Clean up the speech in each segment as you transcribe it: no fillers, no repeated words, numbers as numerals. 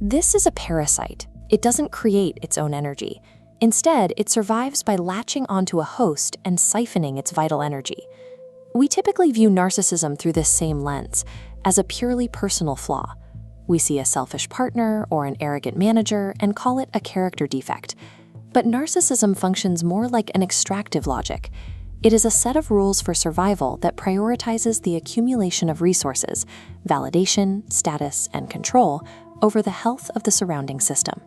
This is a parasite. It doesn't create its own energy. Instead, it survives by latching onto a host and siphoning its vital energy. We typically view narcissism through this same lens, as a purely personal flaw. We see a selfish partner or an arrogant manager and call it a character defect. But narcissism functions more like an extractive logic. It is a set of rules for survival that prioritizes the accumulation of resources, validation, status, and control over the health of the surrounding system.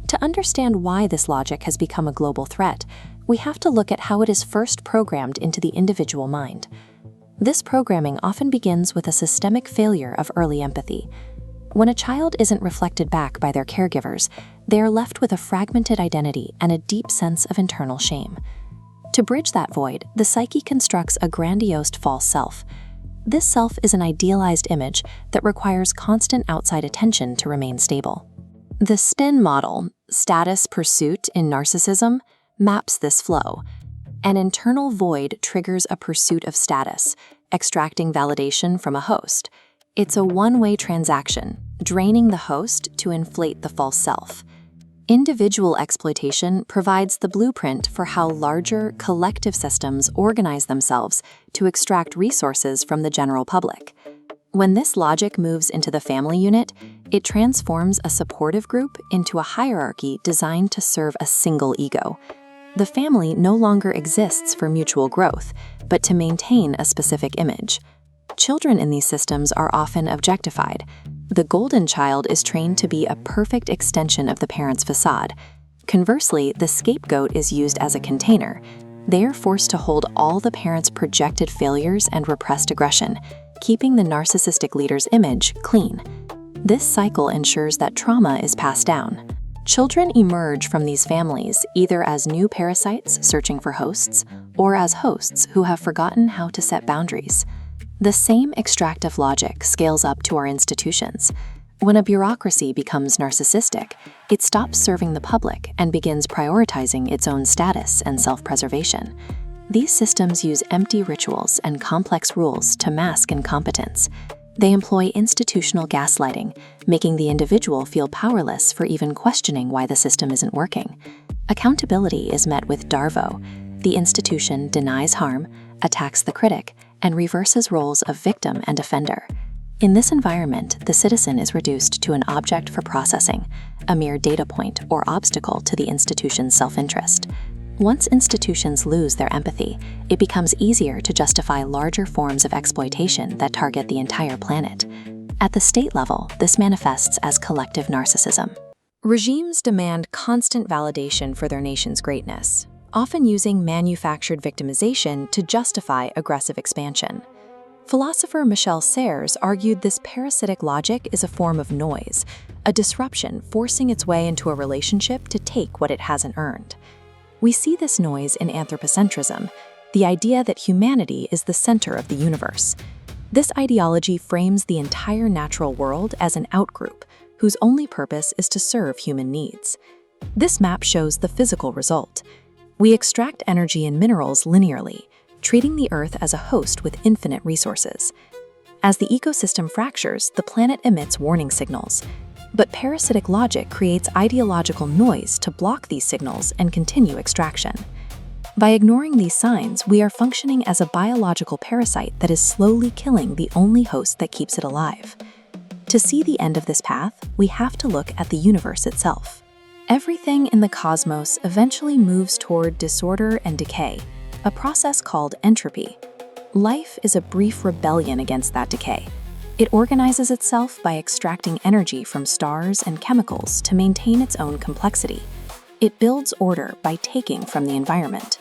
To understand why this logic has become a global threat, we have to look at how it is first programmed into the individual mind. This programming often begins with a systemic failure of early empathy. When a child isn't reflected back by their caregivers, they are left with a fragmented identity and a deep sense of internal shame. To bridge that void, the psyche constructs a grandiose false self. This self is an idealized image that requires constant outside attention to remain stable. The STIN model, status pursuit in narcissism, maps this flow. An internal void triggers a pursuit of status, extracting validation from a host. It's a one-way transaction, draining the host to inflate the false self. Individual exploitation provides the blueprint for how larger, collective systems organize themselves to extract resources from the general public. When this logic moves into the family unit, it transforms a supportive group into a hierarchy designed to serve a single ego. The family no longer exists for mutual growth, but to maintain a specific image. Children in these systems are often objectified. The golden child is trained to be a perfect extension of the parent's facade. Conversely, the scapegoat is used as a container. They are forced to hold all the parent's projected failures and repressed aggression, keeping the narcissistic leader's image clean. This cycle ensures that trauma is passed down. Children emerge from these families either as new parasites searching for hosts, or as hosts who have forgotten how to set boundaries. The same extractive logic scales up to our institutions. When a bureaucracy becomes narcissistic, it stops serving the public and begins prioritizing its own status and self-preservation. These systems use empty rituals and complex rules to mask incompetence. They employ institutional gaslighting, making the individual feel powerless for even questioning why the system isn't working. Accountability is met with DARVO. The institution denies harm, attacks the critic, and reverses roles of victim and offender. In this environment, the citizen is reduced to an object for processing, a mere data point or obstacle to the institution's self-interest. Once institutions lose their empathy, it becomes easier to justify larger forms of exploitation that target the entire planet. At the state level, this manifests as collective narcissism. Regimes demand constant validation for their nation's greatness, often using manufactured victimization to justify aggressive expansion. Philosopher Michel Serres argued this parasitic logic is a form of noise, a disruption forcing its way into a relationship to take what it hasn't earned. We see this noise in Anthropocentrism, the idea that humanity is the center of the universe. This ideology frames the entire natural world as an outgroup, whose only purpose is to serve human needs. This map shows the physical result. We extract energy and minerals linearly, treating the Earth as a host with infinite resources. As the ecosystem fractures, the planet emits warning signals. But parasitic logic creates ideological noise to block these signals and continue extraction. By ignoring these signs, we are functioning as a biological parasite that is slowly killing the only host that keeps it alive. To see the end of this path, we have to look at the universe itself. Everything in the cosmos eventually moves toward disorder and decay, a process called entropy. Life is a brief rebellion against that decay. It organizes itself by extracting energy from stars and chemicals to maintain its own complexity. It builds order by taking from the environment.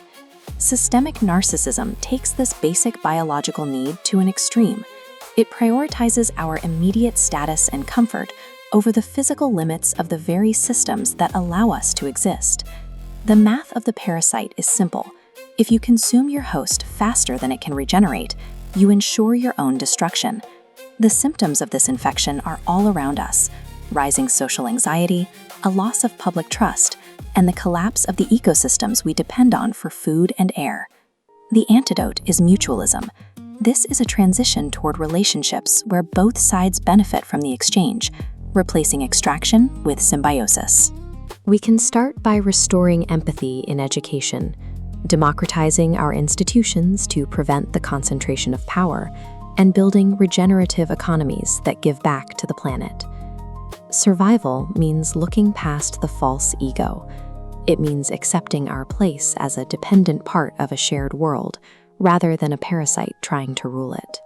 Systemic narcissism takes this basic biological need to an extreme. It prioritizes our immediate status and comfort over the physical limits of the very systems that allow us to exist. The math of the parasite is simple. If you consume your host faster than it can regenerate, you ensure your own destruction. The symptoms of this infection are all around us: rising social anxiety, a loss of public trust, and the collapse of the ecosystems we depend on for food and air. The antidote is mutualism. This is a transition toward relationships where both sides benefit from the exchange, replacing extraction with symbiosis. We can start by restoring empathy in education, democratizing our institutions to prevent the concentration of power, and building regenerative economies that give back to the planet. Survival means looking past the false ego. It means accepting our place as a dependent part of a shared world, rather than a parasite trying to rule it.